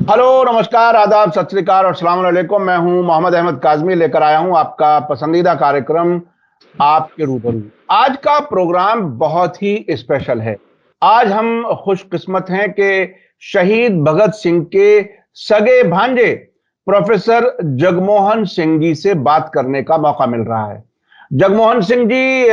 Hello, नमस्कार, आदाब, सत श्री अकाल और अस्सलाम वालेकुम। मैं हूं मोहम्मद अहमद काज़मी, लेकर आया हूं आपका पसंदीदा कार्यक्रम आपके रूबरू। आज का प्रोग्राम बहुत ही स्पेशल है। आज हम खुशकिस्मत हैं कि शहीद भगत सिंह के सगे भांजे प्रोफेसर जगमोहन सिंह जी से बात करने का मौका मिल रहा है। जगमोहन सिंह जी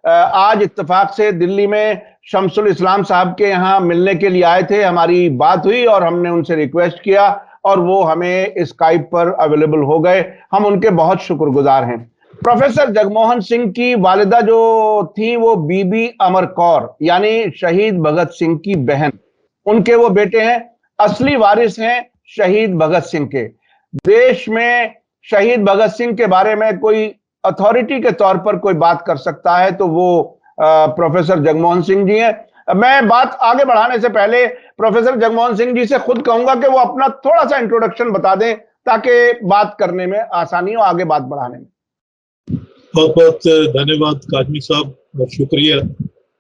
आज इत्तेफाक से दिल्ली में शमसुल इस्लाम साहब के यहाँ मिलने के लिए आए थे। हमारी बात हुई और हमने उनसे रिक्वेस्ट किया और वो हमें स्काइप पर अवेलेबल हो गए। हम उनके बहुत शुक्रगुजार हैं। प्रोफेसर जगमोहन सिंह की वालिदा जो थी वो बीबी अमर कौर, यानी शहीद भगत सिंह की बहन, उनके वो बेटे हैं। असली वारिस हैं शहीद भगत सिंह के। देश में शहीद भगत सिंह के बारे में कोई अथॉरिटी के तौर पर कोई बात कर सकता है तो वो प्रोफेसर जगमोहन सिंह जी हैं। मैं बात आगे बढ़ाने से पहले प्रोफेसर जगमोहन सिंह जी से खुद कहूंगा कि वो अपना थोड़ा सा इंट्रोडक्शन बता दें ताकि बात करने में आसानी हो, आगे बात बढ़ाने में। बहुत बहुत धन्यवाद काजमी साहब और शुक्रिया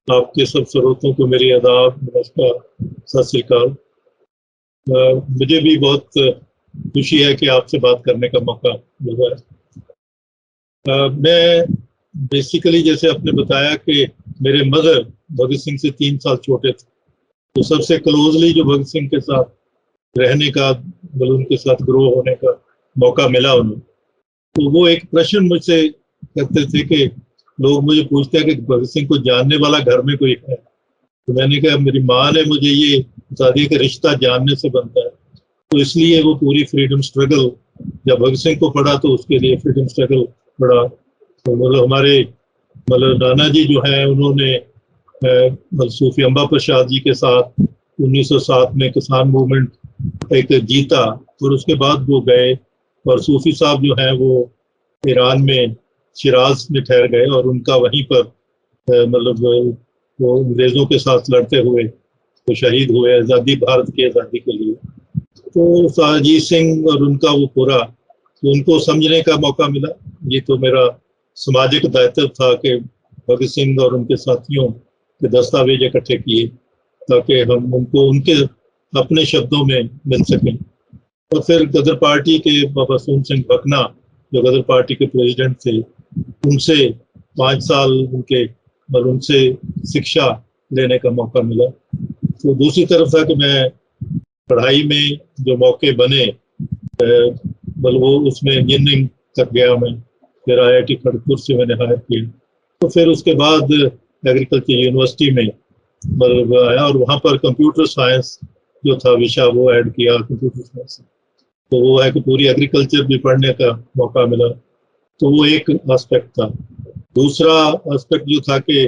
आपके सब श्रोतों को मेरी आदाब, नमस्कार, सत श्री अकाल। मुझे भी बहुत खुशी है कि आपसे बात करने का मौका मिल रहा है। मैं बेसिकली जैसे आपने बताया कि मेरे मदर भगत सिंह से 3 साल छोटे थे, तो सबसे क्लोजली जो भगत सिंह के साथ रहने का, मतलब उनके साथ ग्रो होने का मौका मिला उन्हें, तो वो एक प्रश्न मुझसे करते थे कि लोग मुझे पूछते हैं कि भगत सिंह को जानने वाला घर में कोई है। तो मैंने कहा मेरी माँ ने मुझे ये बता दिया कि रिश्ता जानने से बनता है। तो इसलिए वो पूरी फ्रीडम स्ट्रगल, जब भगत सिंह को पढ़ा तो उसके लिए फ्रीडम स्ट्रगल पढ़ा। तो मतलब हमारे नाना जी जो हैं उन्होंने सूफी अम्बा प्रसाद जी के साथ 1907 में किसान मूवमेंट एक जीता और उसके बाद वो गए और सूफी साहब जो हैं वो ईरान में शिराज में ठहर गए और उनका वहीं पर वो अंग्रेजों के साथ लड़ते हुए तो शहीद हुए आज़ादी, भारत की आज़ादी के लिए। तो अजीत सिंह और उनका वो पूरा, तो उनको समझने का मौका मिला। ये तो मेरा सामाजिक दायित्व था कि भगत सिंह और उनके साथियों के दस्तावेज इकट्ठे किए ताकि हम उनको उनके अपने शब्दों में मिल सकें। और फिर गदर पार्टी के बाबा सोहन सिंह भकना जो गदर पार्टी के प्रेसिडेंट थे, उनसे 5 साल उनसे शिक्षा लेने का मौका मिला। तो दूसरी तरफ था कि मैं पढ़ाई में जो मौके बने, वो उसमें इंजीनियरिंग तक गया मैं, फिर IIT खड़गपुर से मैंने हायर किया। तो फिर उसके बाद एग्रीकल्चर यूनिवर्सिटी में आया और वहाँ पर कंप्यूटर साइंस जो था विषय वो ऐड किया कंप्यूटर साइंस। तो वो है कि पूरी एग्रीकल्चर भी पढ़ने का मौका मिला। तो वो एक एस्पेक्ट था। दूसरा एस्पेक्ट जो था कि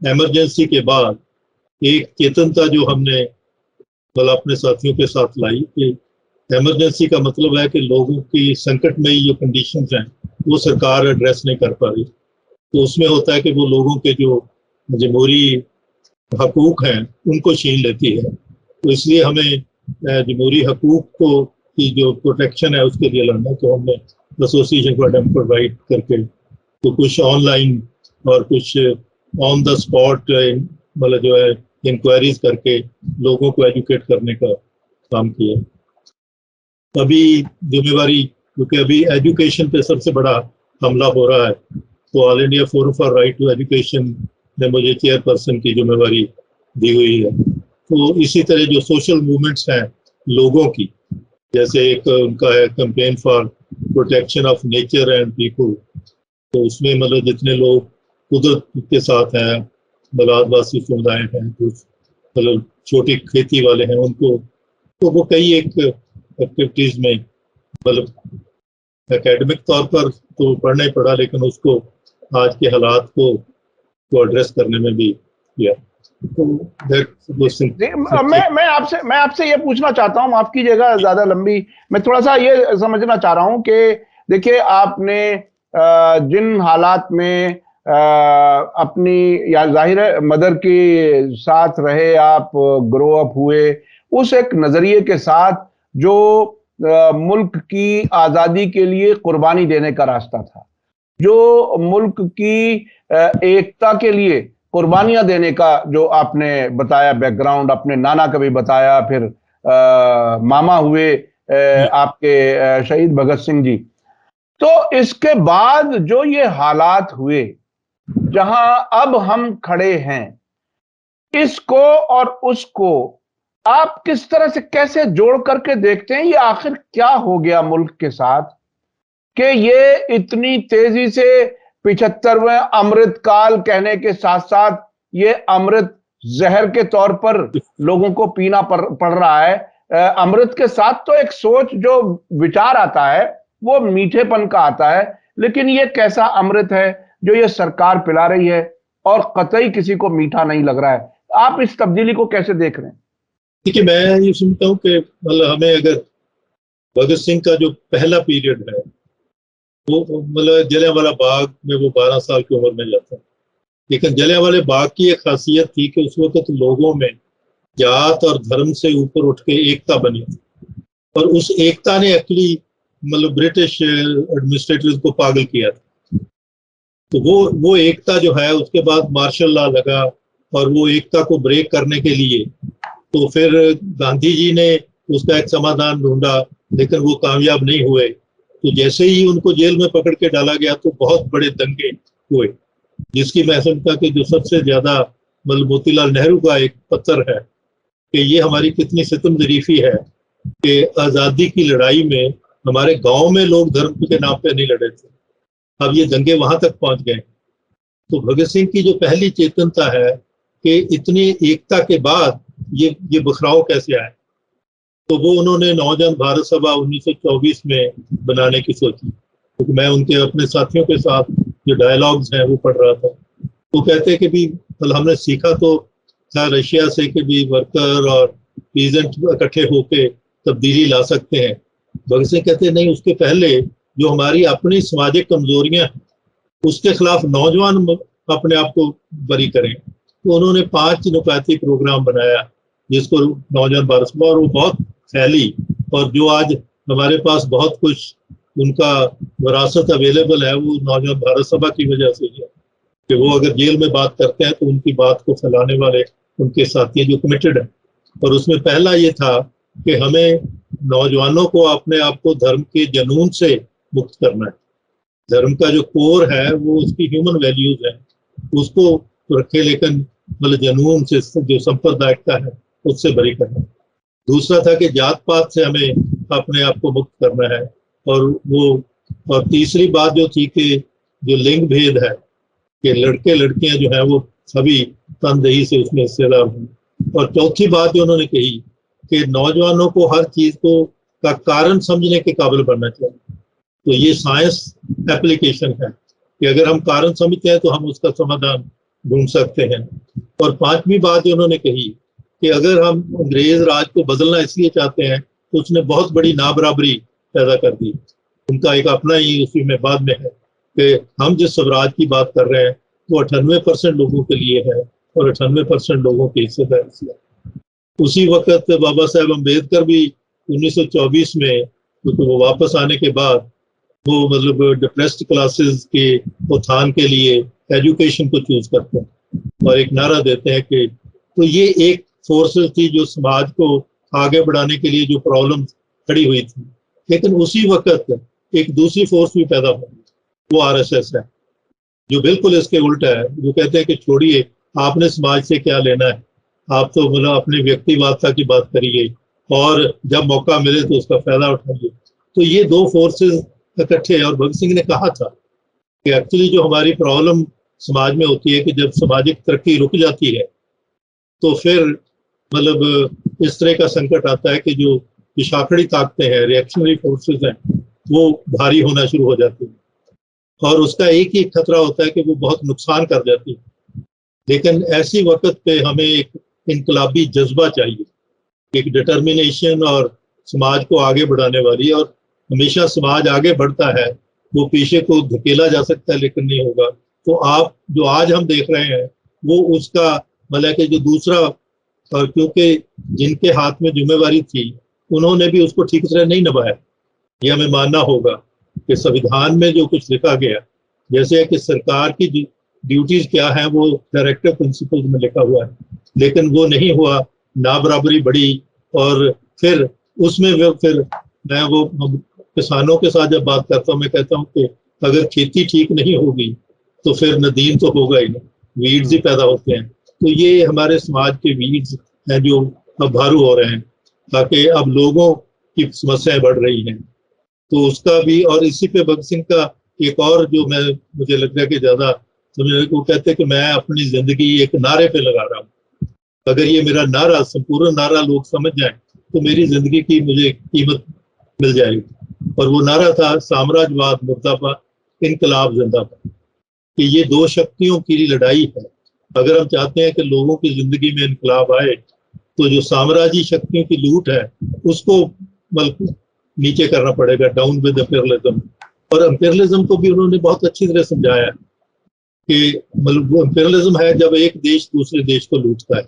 इमरजेंसी के बाद एक चेतनता जो हमने अपने साथियों के साथ लाई कि इमरजेंसी का मतलब है कि लोगों की संकटमयी जो कंडीशंस हैं वो सरकार एड्रेस नहीं कर पा रही। तो उसमें होता है कि वो लोगों के जो जमहूरी हकूक हैं उनको छीन लेती है। तो इसलिए हमें जमहूरी हकूक को की जो प्रोटेक्शन है उसके लिए लड़ना। तो हमने एसोसिएशन फॉर डेमोक्रेटिक राइट करके तो कुछ ऑनलाइन और कुछ ऑन द स्पॉट जो है इंक्वायरीज करके लोगों को एजुकेट करने का काम किया। अभी जिम्मेवारी, क्योंकि अभी एजुकेशन पे सबसे बड़ा हमला हो रहा है, तो all India forum for right to education ने मुझे चेयरपर्सन की जिम्मेवारी दी हुई है। तो इसी तरह जो सोशल मूवमेंट्स हैं लोगों की, जैसे एक उनका है campaign for protection of nature and people, तो उसमें जितने लोग कुदरत के साथ हैं, आदिवासी समुदाय हैं, कुछ छोटी खेती वाले हैं, उनको तो वो कई एक एक्टिविटीज में एकेडमिक तौर पर तो पढ़ना ही पड़ा, लेकिन उसको आज के हालात को एड्रेस करने में भी किया। तो मैं आपसे ये पूछना चाहता हूँ, माफ कीजिएगा ज्यादा लंबी, मैं थोड़ा सा ये समझना चाह रहा हूँ कि देखिए आपने जिन हालात में अपनी, या जाहिर है मदर के साथ रहे, आप ग्रो अप हुए उस एक नजरिए के साथ जो मुल्क की आजादी के लिए कुर्बानी देने का रास्ता था, जो मुल्क की एकता के लिए कुर्बानियां देने का जो आपने बताया बैकग्राउंड, अपने नाना का भी बताया, फिर मामा हुए आपके शहीद भगत सिंह जी। तो इसके बाद जो ये हालात हुए जहां अब हम खड़े हैं, इसको और उसको आप किस तरह से कैसे जोड़ करके देखते हैं? ये आखिर क्या हो गया मुल्क के साथ कि ये इतनी तेजी से 75वें अमृत काल कहने के साथ साथ ये अमृत जहर के तौर पर लोगों को पीना पड़ रहा है। अमृत के साथ तो एक सोच जो विचार आता है वो मीठेपन का आता है, लेकिन ये कैसा अमृत है जो ये सरकार पिला रही है और कतई किसी को मीठा नहीं लग रहा है। आप इस तब्दीली को कैसे देख रहे हैं? देखिए, मैं ये सुनता हूँ कि मतलब हमें अगर भगत सिंह का जो पहला पीरियड है वो मतलब जलियांवाला बाग में वो 12 साल की उम्र में जाता है, लेकिन जलियांवाला बाग की एक खासियत थी कि उस वक्त लोगों में जात और धर्म से ऊपर उठ के एकता बनी थी, और उस एकता ने एक्चुअली मतलब ब्रिटिश एडमिनिस्ट्रेटर्स को पागल किया था। तो वो एकता जो है, उसके बाद मार्शल लॉ लगा और वो एकता को ब्रेक करने के लिए तो फिर गांधी जी ने उसका एक समाधान ढूंढा, लेकिन वो कामयाब नहीं हुए। तो जैसे ही उनको जेल में पकड़ के डाला गया तो बहुत बड़े दंगे हुए, जिसकी मैं समझता कि जो सबसे ज्यादा मतलब मोतीलाल नेहरू का एक पत्थर है कि ये हमारी कितनी सितम ज़रीफी है कि आज़ादी की लड़ाई में हमारे गांव में लोग धर्म के नाम पे नहीं लड़े थे, अब ये दंगे वहां तक पहुंच गए। तो भगत सिंह की जो पहली चेतनता है कि इतनी एकता के बाद ये बखराव कैसे आए, तो वो उन्होंने नौजवान भारत सभा 1924 में बनाने की सोची। क्योंकि मैं उनके अपने साथियों के साथ जो डायलॉग्स हैं वो पढ़ रहा था, वो कहते हैं कि भी हमने सीखा तो था रशिया से कि भी वर्कर और पीजेंट इकट्ठे होके तब्दीली ला सकते हैं। भगत सिंह कहते हैं नहीं, उसके पहले जो हमारी अपनी सामाजिक कमजोरियां हैं उसके खिलाफ नौजवान अपने आप को बरी करें। तो उन्होंने 5 नुकाती प्रोग्राम बनाया जिसको नौजवान भारत सभा, और वो बहुत फैली, और जो आज हमारे पास बहुत कुछ उनका विरासत अवेलेबल है वो नौजवान भारत सभा की वजह से ही है कि वो अगर जेल में बात करते हैं तो उनकी बात को फैलाने वाले उनके साथी जो कमिटेड है। और उसमें पहला ये था कि हमें नौजवानों को अपने आप को धर्म के जुनून से मुक्त करना है। धर्म का जो कोर है वो उसकी ह्यूमन वैल्यूज है, उसको रखे, लेकिन मतलब जुनून से जो सांप्रदायिकता है उससे बरी करना है। दूसरा था कि जात पात से हमें अपने आप को मुक्त करना है, और तीसरी बात जो थी कि जो लिंग भेद है कि लड़के लड़कियां जो है वो सभी तनदेही से उसमें हिस्सेदार हों। और चौथी बात जो उन्होंने कही कि नौजवानों को हर चीज को का कारण समझने के काबिल बनना चाहिए। तो ये साइंस एप्लीकेशन है कि अगर हम कारण समझते हैं तो हम उसका समाधान ढूंढ सकते हैं। और 5वीं बात जो उन्होंने कही कि अगर हम अंग्रेज राज को बदलना इसलिए चाहते हैं तो उसने बहुत बड़ी नाबराबरी पैदा कर दी। उनका एक अपना ही उसी में बाद में है कि हम जिस स्वराज की बात कर रहे हैं वो 98% लोगों के लिए है और 98% लोगों की हिस्सेदारी है। उसी वक्त बाबा साहेब अम्बेडकर भी 1924 में, क्योंकि वो वापस आने के बाद वो मतलब डिप्रेस्ड क्लासेस के उत्थान के लिए एजुकेशन को चूज करते हैं और एक नारा देते हैं कि, तो ये एक फोर्सेस थी जो समाज को आगे बढ़ाने के लिए जो प्रॉब्लम खड़ी हुई थी। लेकिन उसी वक्त एक दूसरी फोर्स भी पैदा हुई, वो आरएसएस है, जो बिल्कुल इसके उल्टा है, जो कहते हैं कि छोड़िए आपने समाज से क्या लेना है, आप तो मतलब अपने व्यक्तिवादता की बात करिए और जब मौका मिले तो उसका फायदा उठाइए। तो ये दो फोर्सेस इकट्ठे, और भगत सिंह ने कहा था कि एक्चुअली जो हमारी प्रॉब्लम समाज में होती है कि जब सामाजिक तरक्की रुक जाती है तो फिर मतलब इस तरह का संकट आता है कि जो पिछाकड़ी ताकतें हैं, रिएक्शनरी फोर्सेस हैं, वो भारी होना शुरू हो जाती है, और उसका एक ही खतरा होता है कि वो बहुत नुकसान कर जाती है। लेकिन ऐसी वक्त पे हमें एक इनकलाबी जज्बा चाहिए, एक डिटर्मिनेशन, और समाज को आगे बढ़ाने वाली, और हमेशा समाज आगे बढ़ता है, वो पीछे को धकेला जा सकता है लेकिन नहीं होगा। तो आप जो आज हम देख रहे हैं वो उसका मतलब कि जो दूसरा, और क्योंकि जिनके हाथ में जिम्मेवारी थी उन्होंने भी उसको ठीक तरह नहीं निभाया। ये हमें मानना होगा कि संविधान में जो कुछ लिखा गया, जैसे है कि सरकार की ड्यूटीज क्या है वो डायरेक्टिव प्रिंसिपल्स में लिखा हुआ है, लेकिन वो नहीं हुआ, ना बराबरी बढ़ी और फिर उसमें फिर मैं वो किसानों के साथ जब बात करता हूँ, मैं कहता हूँ कि अगर खेती ठीक नहीं होगी तो फिर नदीम तो होगा ही ना, वीड्स ही पैदा होते हैं। तो ये हमारे समाज के वीड्स हैं जो अब भारू हो रहे हैं, ताकि अब लोगों की समस्याएं बढ़ रही हैं। तो उसका भी, और इसी पे भगत सिंह का एक और जो मुझे लग रहा है कि ज्यादा समझने को, कहते हैं कि मैं अपनी जिंदगी एक नारे पे लगा रहा हूँ। अगर ये मेरा नारा, संपूर्ण नारा लोग समझ जाए तो मेरी जिंदगी की मुझे कीमत मिल जाएगी। और वो नारा था, साम्राज्यवाद मुर्दाबाद, इनकलाब जिंदाबाद। कि ये दो शक्तियों की लड़ाई है। अगर हम चाहते हैं कि लोगों की जिंदगी में इनकलाब आए, तो जो साम्राज्यी शक्तियों की लूट है उसको नीचे करना पड़ेगा, डाउन विद इंपीरियलिज्म। और इंपीरियलिज्म को भी उन्होंने बहुत अच्छी तरह समझाया कि इंपीरियलिज्म है जब एक देश दूसरे देश को लूटता है,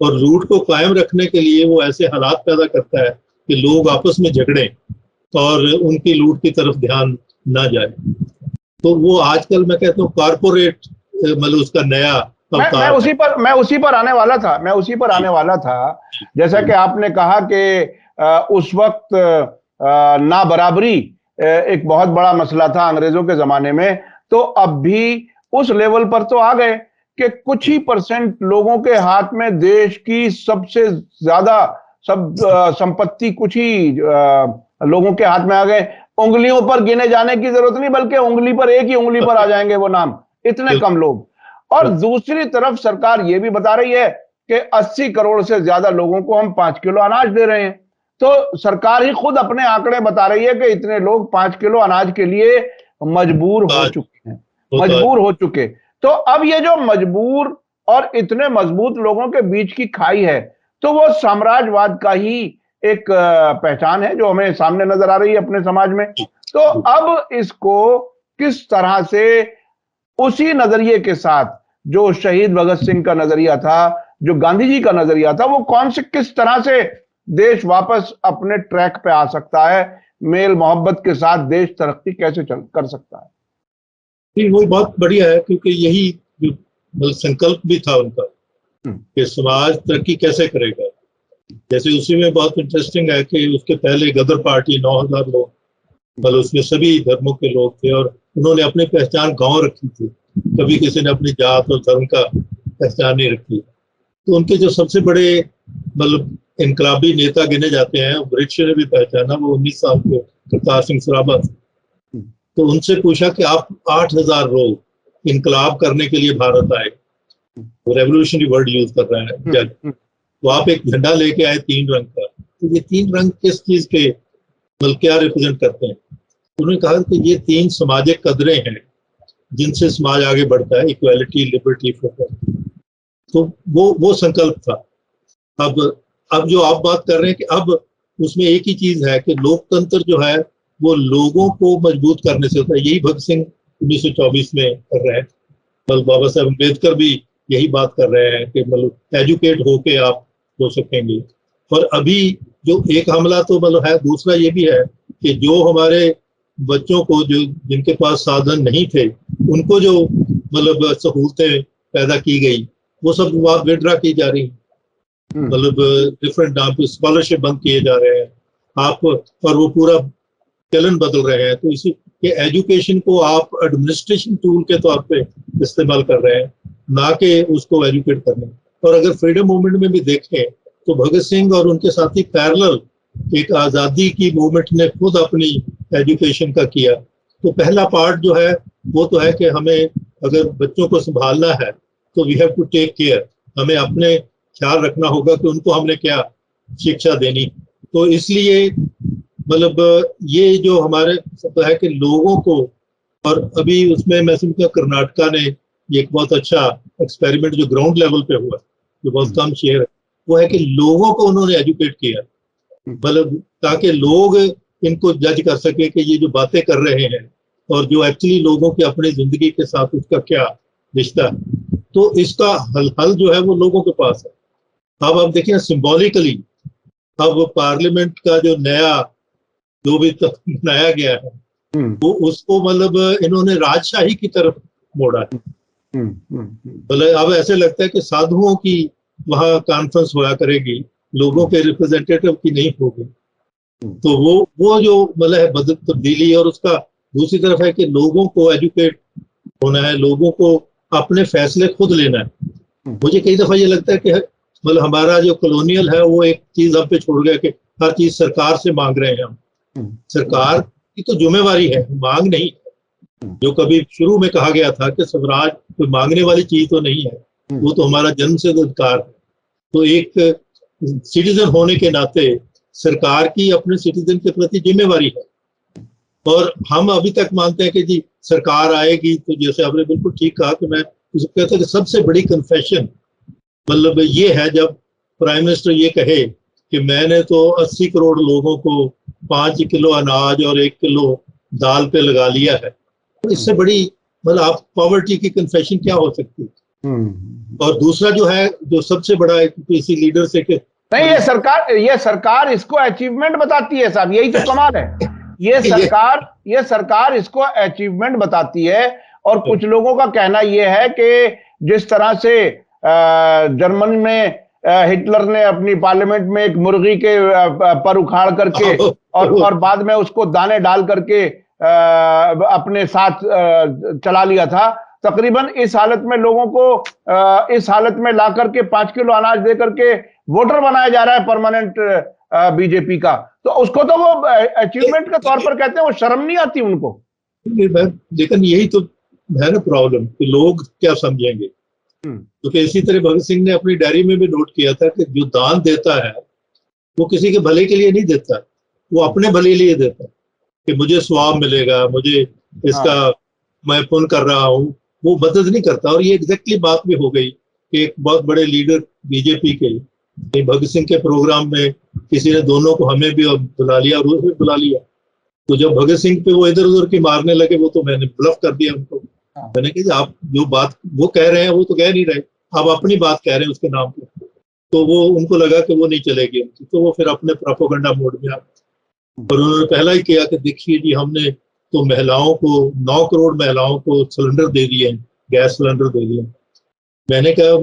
और लूट को कायम रखने के लिए वो ऐसे हालात पैदा करता है कि लोग आपस में झगड़ें और उनकी लूट की तरफ ध्यान ना जाए। तो वो आजकल मैं कहता हूँ कॉर्पोरेट उसका नया मैं उसी पर आने वाला था। जैसा कि आपने कहा कि उस वक्त ना बराबरी एक बहुत बड़ा मसला था अंग्रेजों के जमाने में, तो अब भी उस लेवल पर तो आ गए कि कुछ ही % लोगों के हाथ में देश की सबसे ज्यादा संपत्ति कुछ ही लोगों के हाथ में आ गए। उंगलियों पर गिने जाने की जरूरत नहीं, बल्कि उंगली पर, एक ही उंगली पर आ जाएंगे वो नाम, इतने कम लोग। और दूसरी तरफ सरकार ये भी बता रही है कि 80 करोड़ से ज्यादा लोगों को हम 5 किलो अनाज दे रहे हैं। तो सरकार ही खुद अपने आंकड़े बता रही है कि इतने लोग 5 किलो अनाज के लिए मजबूर हो चुके। तो अब ये जो मजबूर और इतने मजबूत लोगों के बीच की खाई है, तो वो साम्राज्यवाद का ही एक पहचान है जो हमें सामने नजर आ रही है अपने समाज में। तो अब इसको किस तरह से उसी नजरिए के साथ जो शहीद भगत सिंह का नजरिया था, जो गांधी जी का नजरिया था, वो किस तरह से देश वापस अपने ट्रैक पे आ सकता है, मेल मोहब्बत के साथ देश तरक्की कैसे कर सकता है? वो बहुत बढ़िया है, क्योंकि यही जो संकल्प भी था उनका कि समाज तरक्की कैसे करेगा। जैसे उसी में बहुत इंटरेस्टिंग है कि उसके पहले गदर पार्टी 9000 लोग, उसमें सभी धर्मों के लोग थे, और उन्होंने अपनी पहचान गांव रखी थी। कभी किसी ने अपनी जात और धर्म का पहचान नहीं रखी। तो उनके जो सबसे बड़े इनकलाबी नेता गिने जाते हैं, ब्रिटिश ने भी पहचाना, वो 19 साल के करतार सिंह सराभा थे। तो उनसे पूछा कि आप 8000 लोग इनकलाब करने के लिए भारत आए, वो रेवोल्यूशनरी वर्ड यूज कर रहा है, तो आप एक झंडा लेके आए 3 रंग का, तो ये 3 रंग किस चीज के क्या रिप्रेजेंट करते हैं? उन्होंने कहा कि ये 3 सामाजिक कदरें हैं जिनसे समाज आगे बढ़ता है, इक्वालिटी, लिबर्टी, फ्रीडम। तो वो संकल्प था। अब जो आप बात कर रहे हैं कि अब उसमें एक ही चीज है कि लोकतंत्र जो है वो लोगों को मजबूत करने से होता है। यही भगत सिंह 1924 में कर रहे हैं, बाबा साहब अम्बेडकर भी यही बात कर रहे हैं कि एजुकेट होके आप हो सकेंगे। और अभी जो एक हमला तो है, दूसरा ये भी है कि जो हमारे बच्चों को, जो जिनके पास साधन नहीं थे, उनको जो सहूलतें पैदा की गई, वो सब विड्रा की जा रही, डिफरेंट नाम पे स्कॉलरशिप बंद किए जा रहे हैं आप, और वो पूरा चलन बदल रहे हैं। तो इसी के एजुकेशन को आप एडमिनिस्ट्रेशन टूल के तौर पे इस्तेमाल कर रहे हैं, ना कि उसको एजुकेट करने। और अगर फ्रीडम मूवमेंट में भी देखें तो भगत सिंह और उनके साथी पैरेलल एक आज़ादी की मूवमेंट ने खुद अपनी एजुकेशन का किया। तो पहला पार्ट जो है वो तो है कि हमें अगर बच्चों को संभालना है तो we have to take care, हमें अपने ख्याल रखना होगा कि उनको हमने क्या शिक्षा देनी। तो इसलिए ये जो हमारे सब है कि लोगों को, और अभी उसमें मैं समझता हूँ कर्नाटका ने एक बहुत अच्छा एक्सपेरिमेंट जो ग्राउंड लेवल पे हुआ, जो बहुत कम शेयर है, वो है कि लोगों को उन्होंने एजुकेट किया, ताकि लोग इनको जज कर सके कि ये जो बातें कर रहे हैं और जो एक्चुअली लोगों की अपनी जिंदगी के साथ उसका क्या रिश्ता है। तो इसका हल जो है वो लोगों के पास है। अब आप देखिए सिंबॉलिकली, अब पार्लियामेंट का जो नया जो भी बनाया गया है वो उसको इन्होंने राजशाही की तरफ मोड़ा है। अब ऐसे लगता है कि साधुओं की वहां कॉन्फ्रेंस हुआ करेगी लोगों के रिप्रेजेंटेटिव की नहीं होगी। तो वो जो मतलब है बदल तब्दीली, और उसका दूसरी तरफ है कि लोगों को एजुकेट होना है, लोगों को अपने फैसले खुद लेना है। मुझे कई दफा ये लगता है कि मतलब हमारा जो कॉलोनियल है वो एक चीज हम पे छोड़ गया कि हर चीज सरकार से मांग रहे हैं हम। सरकार की तो जिम्मेवारी है, मांग नहीं। जो कभी शुरू में कहा गया था कि स्वराज कोई मांगने वाली चीज तो नहीं है, वो तो हमारा जन्म से अधिकार है। तो एक सिटीजन होने के नाते सरकार की अपने सिटीजन के प्रति जिम्मेवारी है। और हम अभी तक मानते हैं कि जी सरकार आएगी, तो जैसे आपने बिल्कुल ठीक कहा कि मैं कहता कि सबसे बड़ी कन्फेशन मतलब ये है जब प्राइम मिनिस्टर ये कहे कि मैंने तो 80 करोड़ लोगों को 5 किलो अनाज और 1 किलो दाल पे लगा लिया है। तो इससे बड़ी मतलब आप पॉवर्टी की कन्फेशन क्या हो सकती है। और दूसरा जो है, जो सबसे बड़ा किसी लीडर से कि नहीं, ये सरकार इसको अचीवमेंट बताती है साहब, यही तो कमाल है। ये सरकार इसको अचीवमेंट बताती है। और कुछ लोगों का कहना यह है कि जिस तरह से जर्मनी में हिटलर ने अपनी पार्लियामेंट में एक मुर्गी के पर उखाड़ करके और बाद में उसको दाने डाल करके अपने साथ चला लिया था, तकरीबन इस हालत में लोगों को इस हालत में ला करके 5 किलो अनाज दे करके वोटर बनाया जा रहा है परमानेंट बीजेपी का। तो उसको तो वो अचीवमेंट के तौर पर कहते हैं, वो शर्म नहीं आती उनको। लेकिन यही तो है ना प्रॉब्लम कि लोग क्या समझेंगे। तो इसी तरह भगत सिंह ने अपनी डायरी में भी नोट किया था कि जो दान देता है वो किसी के भले के लिए नहीं देता, वो अपने भले लिए देता है कि मुझे स्वाब मिलेगा, मुझे इसका मैं पुण्य कर रहा हूँ, वो मदद नहीं करता। और ये एग्जैक्टली बात भी हो गई कि एक बहुत बड़े लीडर बीजेपी के भगत सिंह के प्रोग्राम में किसी ने दोनों को, हमें भी बुला लिया और उसमें बुला लिया। तो जब भगत सिंह पे वो इधर उधर की मारने लगे, वो तो मैंने ब्लफ कर दिया उनको। मैंने कहा आप जो बात वो कह रहे हैं वो तो कह नहीं रहे, आप अपनी बात कह रहे हैं उसके नाम पे। तो वो उनको लगा कि वो नहीं चलेगी उनकी, तो वो फिर अपने प्रोपेगेंडा मोड में आ गए। और उन्होंने पहला ही किया कि देखिए जी हमने तो महिलाओं को 9 करोड़ महिलाओं को सिलेंडर दे दिए, गैस सिलेंडर दे दिए। मैंने कहा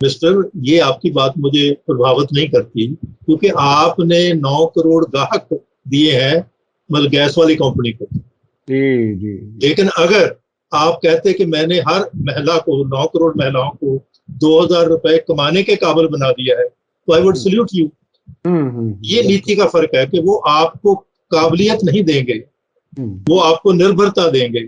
मिस्टर ये आपकी बात मुझे प्रभावित नहीं करती, क्योंकि आपने 9 करोड़ ग्राहक दिए हैं मतलब गैस वाली कंपनी को। जी। लेकिन अगर आप कहते कि मैंने हर महिला को 9 करोड़ महिलाओं को 2000 रुपए कमाने के काबिल बना दिया है, तो आई वुड सल्यूट यू। ये नीति का फर्क है कि वो आपको काबिलियत नहीं देंगे, वो आपको निर्भरता देंगे।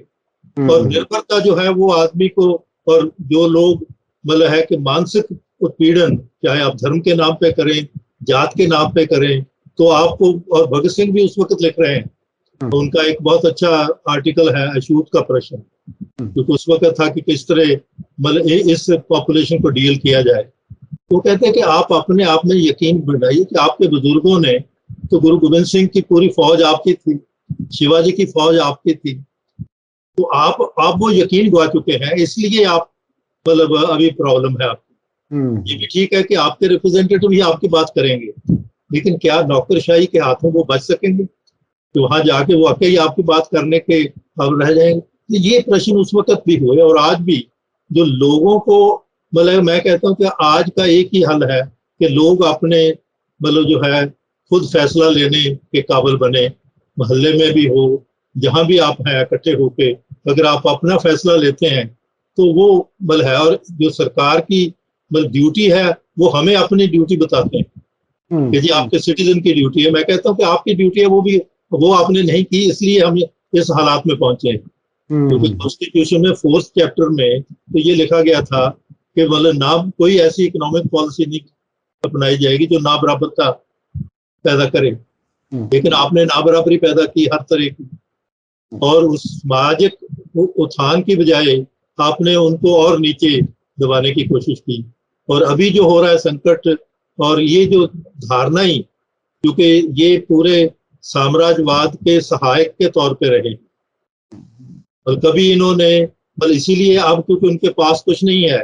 और निर्भरता जो है वो आदमी को, और जो लोग मतलब है कि मानसिक उत्पीड़न चाहे आप धर्म के नाम पे करें, जात के नाम पे करें, तो आपको, और भगत सिंह भी उस वक्त लिख रहे हैं, तो उनका एक बहुत अच्छा आर्टिकल है अछूत का प्रश्न, क्योंकि उस वक्त था कि किस तरह मतलब इस पॉपुलेशन को डील किया जाए। तो कहते हैं कि आप अपने आप में यकीन बनाइए कि आपके बुजुर्गों ने तो गुरु गोविंद सिंह की पूरी फौज आपकी थी, शिवाजी की फौज आपकी थी, तो आप वो यकीन गवा चुके हैं, इसलिए आप मतलब अभी प्रॉब्लम है आपकी। ये भी ठीक है कि आपके रिप्रेजेंटेटिव ही आपकी बात करेंगे, लेकिन क्या नौकरशाही के हाथों वो बच सकेंगे? तो वहां जाके वो अकेले आपकी बात करने के अब रह जाएंगे। ये प्रश्न उस वक्त भी हुए और आज भी जो लोगों को मतलब मैं कहता हूँ कि आज का एक ही हल है कि लोग अपने मतलब जो है खुद फैसला लेने के काबिल बने, मोहल्ले में भी हो, जहां भी आप हैं इकट्ठे होके अगर आप अपना फैसला लेते हैं तो वो मतलब है। और जो सरकार की मतलब ड्यूटी है वो हमें अपनी ड्यूटी बताते हैं कि जी आपके सिटीजन की ड्यूटी है। मैं कहता हूँ कि आपकी ड्यूटी है वो आपने नहीं की, इसलिए हम इस हालात में पहुंचे हैं। क्योंकि कॉन्स्टिट्यूशन में 4th चैप्टर में तो ये लिखा गया था कि मतलब ना कोई ऐसी इकोनॉमिक पॉलिसी नहीं अपनाई जाएगी जो ना बराबरता पैदा करे, लेकिन आपने ना बराबरी पैदा की हर तरह की, और उस सामाजिक उत्थान की बजाय आपने उनको और नीचे दबाने की कोशिश की। और अभी जो हो रहा है संकट, और ये जो धारणाएं, क्योंकि ये पूरे साम्राज्यवाद के सहायक के तौर पे रहे, और कभी इन्होंने मतलब इसीलिए अब क्योंकि उनके पास कुछ नहीं है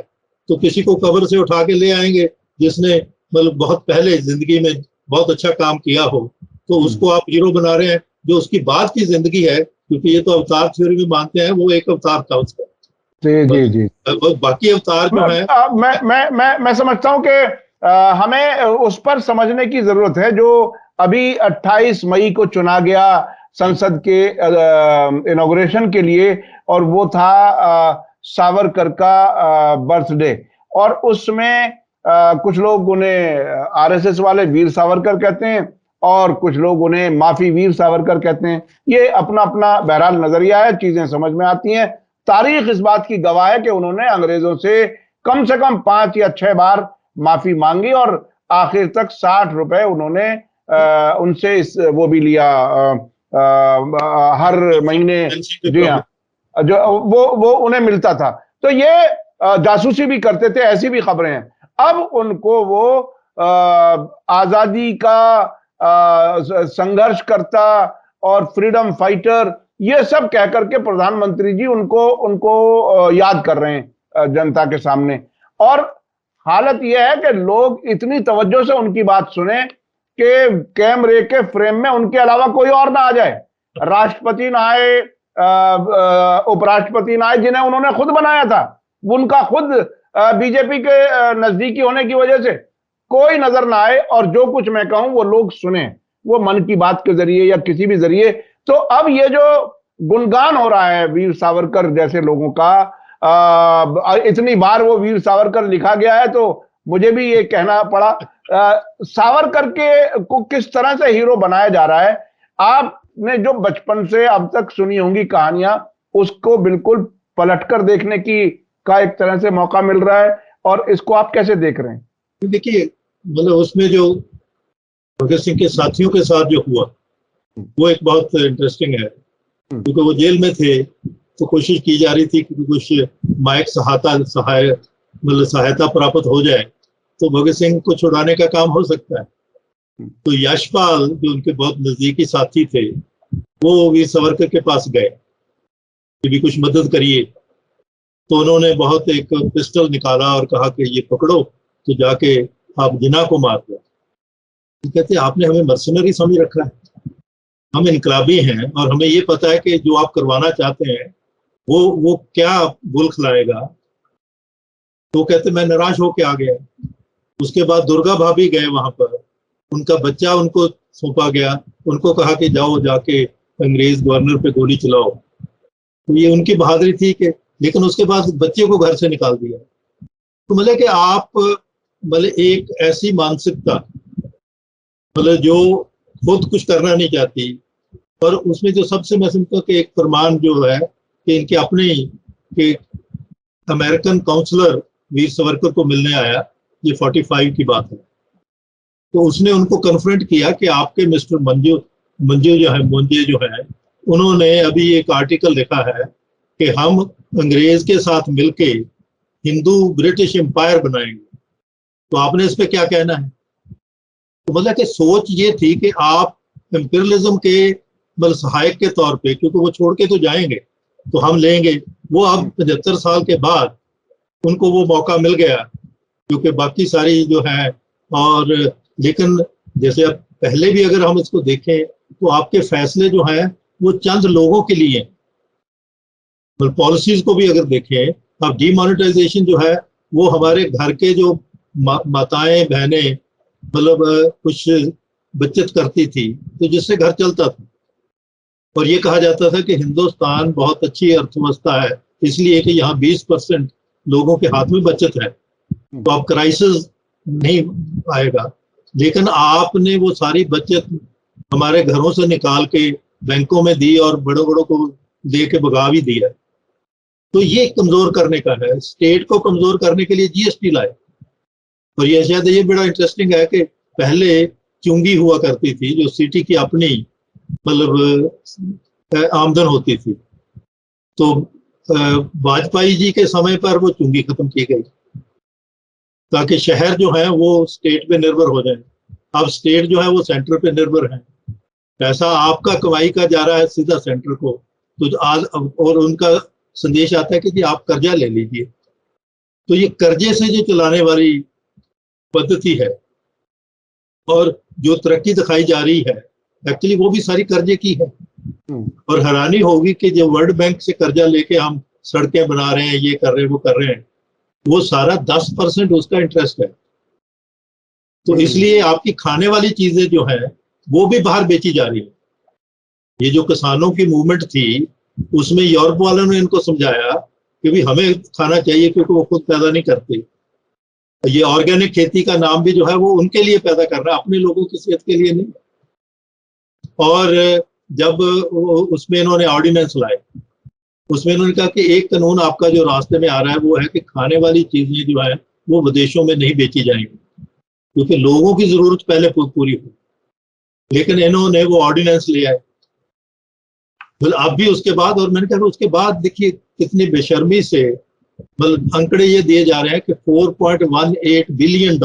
तो किसी को कब्र से उठा के ले आएंगे जिसने मतलब बहुत पहले जिंदगी में बहुत अच्छा काम किया हो, तो उसको आप हीरो बना रहे हैं। जो उसकी बाद की जिंदगी है, क्योंकि ये तो अवतार थ्योरी में मानते हैं, वो एक अवतार था उसका। जी। बाकी अवतार जो है मैं समझता हूँ कि हमें उस पर समझने की जरूरत है जो अभी 28 मई को चुना गया संसद के इनॉग्रेशन के लिए, और वो था सावरकर का बर्थडे। और उसमें कुछ लोग उन्हें आरएसएस वाले वीर सावरकर कहते हैं और कुछ लोग उन्हें माफी वीर सावरकर कहते हैं। ये अपना अपना बहरहाल नजरिया है, चीजें समझ में आती हैं। तारीख इस बात की गवाह है कि उन्होंने अंग्रेजों से कम 5 या 6 बार माफी मांगी और आखिर तक 60 रुपए उन्होंने उनसे वो भी लिया हर महीने। जी हाँ, जो वो उन्हें मिलता था। तो ये जासूसी भी करते थे, ऐसी भी खबरें हैं। अब उनको वो आजादी का संघर्ष करता और फ्रीडम फाइटर ये सब कह करके प्रधानमंत्री जी उनको याद कर रहे हैं जनता के सामने। और हालत यह है कि लोग इतनी तवज्जो से उनकी बात सुने कि कैमरे के फ्रेम में उनके अलावा कोई और ना आ जाए। राष्ट्रपति ना आए, उपराष्ट्रपति ना आए, जिन्हें उन्होंने खुद बनाया था, उनका खुद बीजेपी के नजदीकी होने की वजह से कोई नजर ना आए, और जो कुछ मैं कहूं वो लोग सुने, वो मन की बात के जरिए या किसी भी जरिए। तो अब ये जो गुणगान हो रहा है वीर सावरकर जैसे लोगों का, इतनी बार वो वीर सावरकर लिखा गया है, तो मुझे भी ये कहना पड़ा। सावरकर के को किस तरह से हीरो बनाया जा रहा है, आपने जो बचपन से अब तक सुनी होंगी कहानियां, उसको बिल्कुल पलटकर देखने की का एक तरह से मौका मिल रहा है, और इसको आप कैसे देख रहे हैं? देखिए, मतलब उसमें जो भगत सिंह के साथियों के साथ जो हुआ वो एक बहुत इंटरेस्टिंग है, क्योंकि वो जेल में थे तो कोशिश की जा रही थी कि कुछ माइक सहायता प्राप्त हो जाए तो भगत सिंह को छुड़ाने का काम हो सकता है। तो यशपाल जो उनके बहुत नजदीकी साथी थे वो वीर सावरकर के पास गए कि भी कुछ मदद करिए। तो उन्होंने बहुत एक पिस्टल निकाला और कहा कि ये पकड़ो तो जाके आप जिन्ना को मार दो। तो कहते आपने हमें मर्सनरी समझ रखा है, हम इनकलाबी हैं और हमें ये पता है कि जो आप करवाना चाहते हैं वो क्या मुल्क लाएगा। तो कहते मैं निराश होके आ गया। उसके बाद दुर्गा भाभी गए वहां पर, उनका बच्चा उनको सौंपा गया, उनको कहा कि जाओ जाके अंग्रेज गवर्नर पे गोली चलाओ। तो ये उनकी बहादुरी थी कि, लेकिन उसके बाद बच्चे को घर से निकाल दिया। तो मतलब कि आप मतलब एक ऐसी मानसिकता मतलब जो खुद कुछ करना नहीं चाहती, और उसमें जो सबसे मैं समझता हूँ कि एक फरमान जो है कि इनके अपने कि अमेरिकन काउंसलर वीर सावरकर को मिलने आया, ये 45 की बात है। तो उसने उनको कन्फ्रंट किया कि आपके मिस्टर मंजू जो है उन्होंने अभी एक आर्टिकल लिखा है कि हम अंग्रेज के साथ मिलके हिंदू ब्रिटिश एम्पायर बनाएंगे, तो आपने इस पे क्या कहना है। तो मतलब कि सोच ये थी कि आप एम्पिरियलिज्म के मतलब सहायक के तौर पे, क्योंकि वो छोड़ के तो जाएंगे तो हम लेंगे। वो अब 75 साल के बाद उनको वो मौका मिल गया, क्योंकि बाकी सारी जो है और लेकिन जैसे अब पहले भी अगर हम इसको देखें तो आपके फैसले जो हैं वो चंद लोगों के लिए, मतलब पॉलिसीज को भी अगर देखें, अब डीमोनेटाइजेशन जो है वो हमारे घर के जो माताएं बहनें मतलब कुछ बचत करती थी तो जिससे घर चलता था, और ये कहा जाता था कि हिंदुस्तान बहुत अच्छी अर्थव्यवस्था है इसलिए कि यहाँ 20% लोगों के हाथ में बचत है, तो अब क्राइसिस नहीं आएगा। लेकिन आपने वो सारी बचत हमारे घरों से निकाल के बैंकों में दी और बड़ों बड़ों को दे के भगा भी दिया। तो ये कमजोर करने का है, स्टेट को कमजोर करने के लिए जीएसटी लाए। और ये शायद ये बड़ा इंटरेस्टिंग है कि पहले चुंगी हुआ करती थी जो सिटी की अपनी मतलब आमदन होती थी, तो वाजपेयी जी के समय पर वो चुंगी खत्म की गई ताकि शहर जो है वो स्टेट पे निर्भर हो जाए। अब स्टेट जो है वो सेंटर पे निर्भर है, पैसा आपका कमाई का जा रहा है सीधा सेंटर को। तो आज और उनका संदेश आता है कि जी आप कर्जा ले लीजिए। तो ये कर्जे से जो चलाने वाली पद्धति है और जो तरक्की दिखाई जा रही है एक्चुअली वो भी सारी कर्जे की है। और हैरानी होगी कि जो वर्ल्ड बैंक से कर्जा लेके हम सड़कें बना रहे हैं, ये कर रहे हैं, वो कर रहे हैं, वो सारा 10% उसका इंटरेस्ट है। तो इसलिए आपकी खाने वाली चीजें जो है वो भी बाहर बेची जा रही है। ये जो किसानों की मूवमेंट थी उसमें यूरोप वालों ने इनको समझाया कि भी हमें खाना चाहिए क्योंकि वो खुद पैदा नहीं करते। ये ऑर्गेनिक खेती का नाम भी जो है वो उनके लिए पैदा कर रहा है, अपने लोगों की सेहत के लिए नहीं। और जब उसमें इन्होंने ऑर्डिनेंस लाए, उसमें इन्होंने कहा कि एक कानून आपका जो रास्ते में आ रहा है वो है कि खाने वाली चीजें जो है वो विदेशों में नहीं बेची जाएंगी क्योंकि लोगों की जरूरत पहले पूरी हो। लेकिन इन्होंने वो ऑर्डिनेंस लिया है अब भी उसके बाद, और मैंने कहा उसके बाद देखिए कितनी बेशर्मी से मतलब आंकड़े ये दिए जा रहे हैं कि $4.18 बिलियन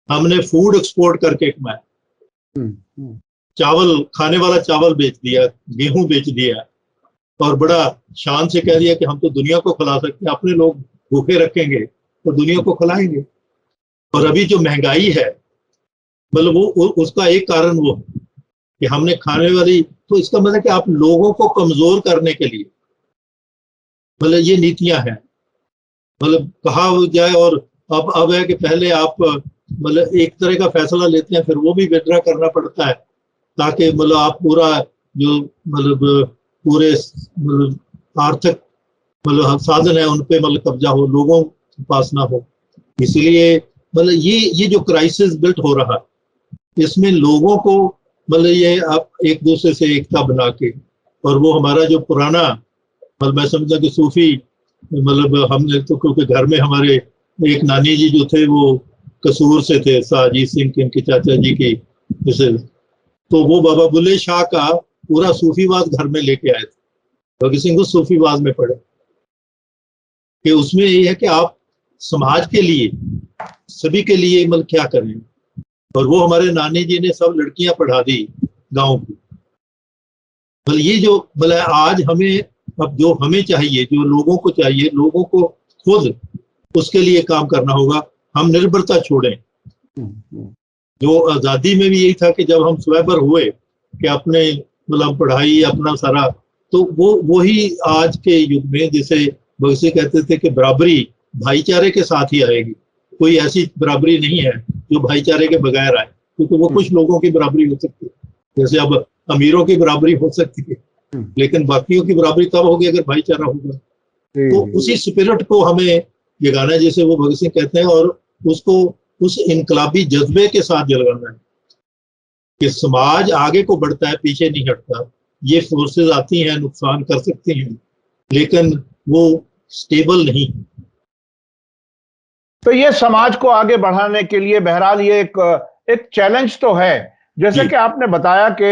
हमने फूड एक्सपोर्ट करके कमाया। चावल, खाने वाला चावल बेच दिया, गेहूं बेच दिया और बड़ा शान से कह दिया कि हम तो दुनिया को खिला सकते हैं, अपने लोग भूखे रखेंगे तो दुनिया को खिलाएंगे। और अभी जो महंगाई है मतलब वो उसका एक कारण वो कि हमने खाने वाली, तो इसका मतलब कि आप लोगों को कमजोर करने के लिए मतलब ये नीतियां हैं। मतलब कहा जाए, और अब है कि पहले आप मतलब एक तरह का फैसला लेते हैं फिर वो भी विड्रा करना पड़ता है ताकि मतलब आप पूरा जो मतलब पूरे मतलब आर्थिक मतलब साधन है उन पे मतलब कब्जा हो, लोगों के पास ना हो। इसलिए मतलब ये जो क्राइसिस बिल्ट हो रहा इसमें लोगों को मतलब ये आप एक दूसरे से एकता बना के, और वो हमारा जो पुराना मतलब मैं समझता कि सूफी मतलब हमने तो क्योंकि घर में हमारे एक नानी जी जो थे वो कसूर से थे, साजीद सिंह के इनके चाचा जी की, जैसे तो वो बाबा बुल्ले शाह का पूरा सूफीवाद घर में लेके आए थे। भगत सिंह उस सूफीवाद में पढ़े कि उसमें ये है कि आप समाज के लिए सभी के लिए मतलब क्या करें। और वो हमारे नानी जी ने सब लड़कियां पढ़ा दी गांव की। मतलब ये जो मतलब आज हमें अब जो हमें चाहिए, जो लोगों को चाहिए, लोगों को खुद उसके लिए काम करना होगा। हम निर्भरता छोड़ें। जो आजादी में भी यही था कि जब हम स्वयंवर हुए कि अपने मतलब पढ़ाई अपना सारा, तो वो ही आज के युग में जैसे भगत सिंह कहते थे कि बराबरी भाईचारे के साथ ही आएगी। कोई ऐसी बराबरी नहीं है जो भाईचारे के बगैर आए, क्योंकि वो कुछ लोगों की बराबरी हो सकती है, जैसे अब अमीरों की बराबरी हो सकती है, लेकिन बाकियों की बराबरी तब होगी अगर भाईचारा होगा। तो उसी स्पिरिट को हमें जगाना, जैसे वो भगत सिंह कहते हैं, और उसको उस इनकलाबी जज्बे के साथ जगाना है कि समाज आगे को बढ़ता है, पीछे नहीं हटता। ये फोर्सेस आती हैं, नुकसान कर सकती हैं, लेकिन वो स्टेबल नहीं। तो ये समाज को आगे बढ़ाने के लिए बहरहाल ये एक चैलेंज तो है। जैसे कि आपने बताया कि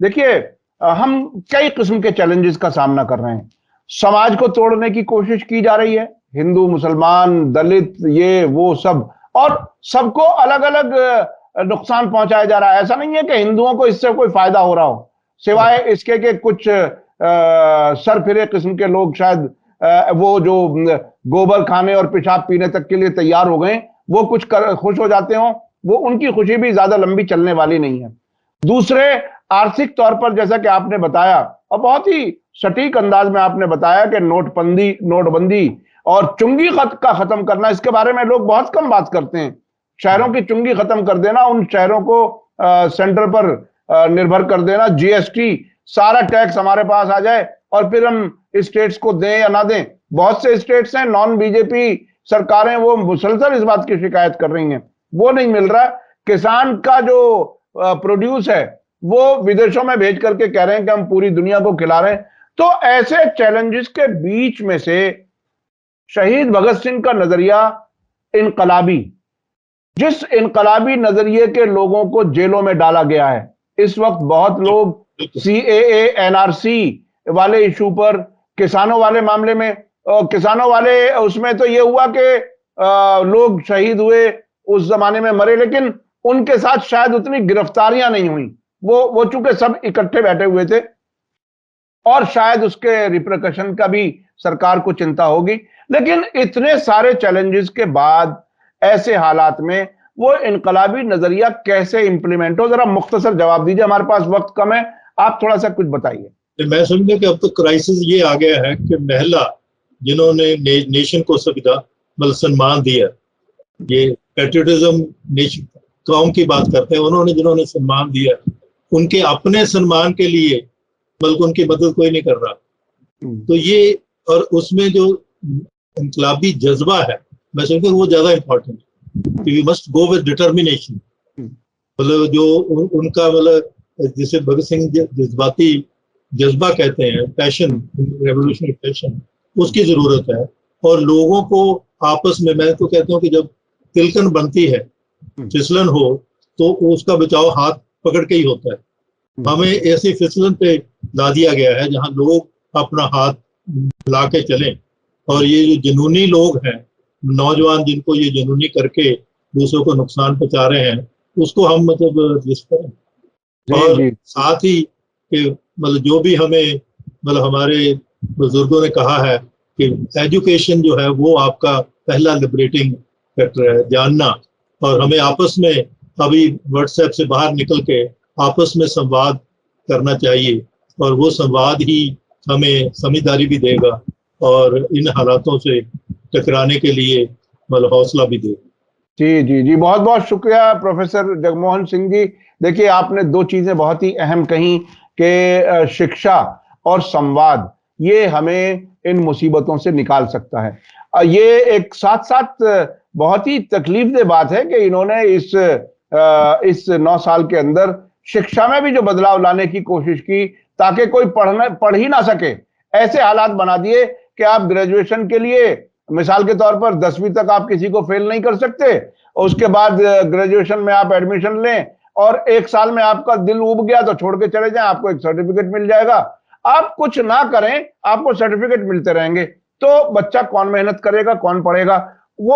देखिए हम कई किस्म के चैलेंजेस का सामना कर रहे हैं। समाज को तोड़ने की कोशिश की जा रही है, हिंदू, मुसलमान, दलित, ये वो सब, और सबको अलग अलग नुकसान पहुंचाया जा रहा है। ऐसा नहीं है कि हिंदुओं को इससे कोई फायदा हो रहा हो, सिवाय इसके कि कुछ सरफिरे किस्म के लोग शायद वो जो गोबर खाने और पेशाब पीने तक के लिए तैयार हो गए, वो कुछ खुश हो जाते हो, वो उनकी खुशी भी ज्यादा लंबी चलने वाली नहीं है। दूसरे, आर्थिक तौर पर जैसा कि आपने बताया और बहुत ही सटीक अंदाज में आपने बताया कि नोटबंदी और चुंगी खत का खत्म करना, इसके बारे में लोग बहुत कम बात करते हैं। शहरों की चुंगी खत्म कर देना, उन शहरों को सेंटर पर निर्भर कर देना, जीएसटी सारा टैक्स हमारे पास आ जाए और फिर हम स्टेट्स को दें या ना दें। बहुत से स्टेट्स हैं, नॉन बीजेपी सरकारें, वो मुसलसल इस बात की शिकायत कर रही हैं, वो नहीं मिल रहा। किसान का जो प्रोड्यूस है वो विदेशों में भेज करके कह रहे हैं कि हम पूरी दुनिया को खिला रहे हैं। तो ऐसे चैलेंजेस के बीच में से शहीद भगत सिंह का नजरिया इनकलाबी, जिस इनकलाबी नजरिए के लोगों को जेलों में डाला गया है, इस वक्त बहुत लोग सीएए, एनआरसी वाले इशू पर, किसानों वाले मामले में, किसानों वाले उसमें तो ये हुआ कि लोग शहीद हुए, उस जमाने में मरे, लेकिन उनके साथ शायद उतनी गिरफ्तारियां नहीं हुई। वो चूंकि सब इकट्ठे बैठे हुए थे और शायद उसके रिप्रकशन का भी सरकार को चिंता होगी। लेकिन इतने सारे चैलेंजेस के बाद ऐसे हालात में वो इनकलाबी नजरिया कैसे इंप्लीमेंट हो, जरा मुख्तसर जवाब दीजिए, हमारे पास वक्त कम है, आप थोड़ा सा कुछ बताइए। मैं समझता कि अब तो क्राइसिस ये आ गया है कि महिला जिन्होंने नेशन को संविधान मतलब सम्मान दिया, ये पेट्रियटिज्म कौम की बात करते हैं, उन्होंने जिन्होंने सम्मान दिया, उनके अपने सम्मान के लिए बल्कि उनकी मदद कोई नहीं कर रहा। तो ये, और उसमें जो इनकलाबी जज्बा है, मैं समझता हूँ वो ज्यादा इम्पोर्टेंट है। We must go with determination. मतलब जो उनका, मतलब जिसे भगत सिंह जज्बाती जज्बा कहते हैं, पैशन, रेवोल्यूशनरी पैशन, उसकी जरूरत है। और लोगों को आपस में, मैं तो कहता हूँ कि जब तिलकन बनती है, फिसलन हो, तो उसका बचाव हाथ पकड़ के ही होता है। हमें ऐसी फिसलन पे ला दिया गया है जहां लोग अपना हाथ ला के चलें। और ये जो जुनूनी लोग हैं, नौजवान जिनको ये जुनूनी करके दूसरों को नुकसान पहुंचा रहे हैं, उसको हम मतलब जिस करें। और साथ ही कि मतलब जो भी हमें, मतलब हमारे बुजुर्गों ने कहा है कि एजुकेशन जो है वो आपका पहला लिबरेटिंग फैक्टर है, जानना। और हमें आपस में अभी व्हाट्सएप से बाहर निकल के आपस में संवाद करना चाहिए, और वो संवाद ही हमें समझदारी भी देगा और इन हालातों से टकराने के लिए मतलब हौसला भी देगा। जी जी जी, बहुत बहुत शुक्रिया प्रोफेसर जगमोहन सिंह जी। देखिए, आपने दो चीजें बहुत ही अहम कही कि शिक्षा और संवाद, ये हमें इन मुसीबतों से निकाल सकता है। ये एक साथ साथ बहुत ही तकलीफदेह बात है कि इन्होंने इस 9 साल के अंदर शिक्षा में भी जो बदलाव लाने की कोशिश की, ताकि कोई पढ़ ही ना सके, ऐसे हालात बना दिए कि आप ग्रेजुएशन के लिए, मिसाल के तौर पर 10वीं तक आप किसी को फेल नहीं कर सकते, उसके बाद ग्रेजुएशन में आप एडमिशन लें और 1 साल में आपका दिल उब गया तो छोड़ के चले जाएं, आपको एक सर्टिफिकेट मिल जाएगा। आप कुछ ना करें, आपको सर्टिफिकेट मिलते रहेंगे। तो बच्चा कौन मेहनत करेगा, कौन पढ़ेगा? वो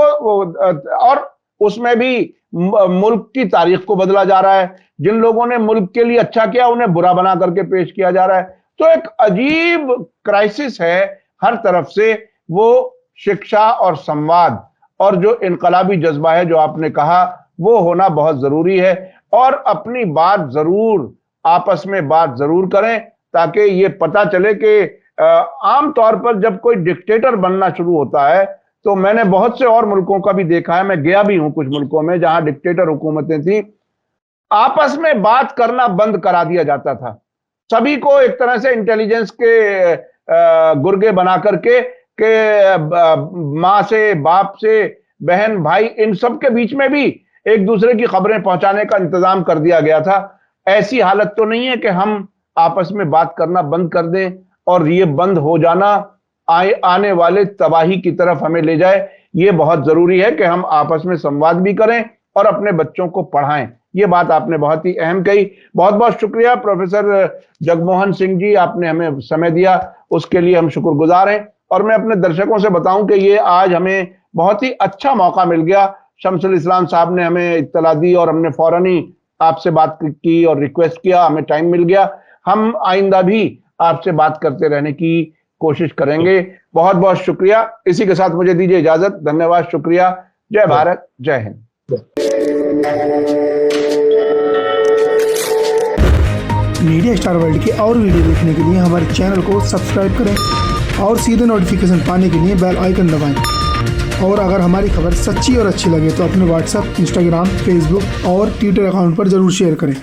और उसमें भी मुल्क की तारीख को बदला जा रहा है। जिन लोगों ने मुल्क के लिए अच्छा किया, उन्हें बुरा बना करके पेश किया जा रहा है। तो एक अजीब क्राइसिस है हर तरफ से। वो शिक्षा और संवाद और जो इनकलाबी जज्बा है, जो आपने कहा, वो होना बहुत जरूरी है। और अपनी बात जरूर, आपस में बात जरूर करें, ताकि ये पता चले कि आम तौर पर जब कोई डिक्टेटर बनना शुरू होता है, तो मैंने बहुत से और मुल्कों का भी देखा है, मैं गया भी हूं कुछ मुल्कों में जहां डिक्टेटर हुकूमतें थी, आपस में बात करना बंद करा दिया जाता था। सभी को एक तरह से इंटेलिजेंस के गुर्गे बना करके माँ से, बाप से, बहन भाई, इन सब के बीच में भी एक दूसरे की खबरें पहुंचाने का इंतजाम कर दिया गया था। ऐसी हालत तो नहीं है कि हम आपस में बात करना बंद कर दें और ये बंद हो जाना आने वाले तबाही की तरफ हमें ले जाए। ये बहुत जरूरी है कि हम आपस में संवाद भी करें और अपने बच्चों को पढ़ाएं। ये बात आपने बहुत ही अहम कही। बहुत बहुत शुक्रिया प्रोफेसर जगमोहन सिंह जी, आपने हमें समय दिया, उसके लिए हम शुक्रगुजार हैं। और मैं अपने दर्शकों से बताऊं कि ये आज हमें बहुत ही अच्छा मौका मिल गया। शमसुल इस्लाम साहब ने हमें इत्तला दी और हमने फौरन ही आपसे बात की और रिक्वेस्ट किया, हमें टाइम मिल गया। हम आइंदा भी आपसे बात करते रहने की कोशिश करेंगे। बहुत बहुत शुक्रिया। इसी के साथ मुझे दीजिए इजाजत। धन्यवाद, शुक्रिया। जय भारत, जय हिंद। मीडिया स्टार वर्ल्ड के और वीडियो देखने के लिए हमारे चैनल को सब्सक्राइब करें और सीधे नोटिफिकेशन पाने के लिए बेल आइकन दबाएं। और अगर हमारी खबर सच्ची और अच्छी लगे तो अपने व्हाट्सएप, इंस्टाग्राम, फेसबुक और ट्विटर अकाउंट पर जरूर शेयर करें।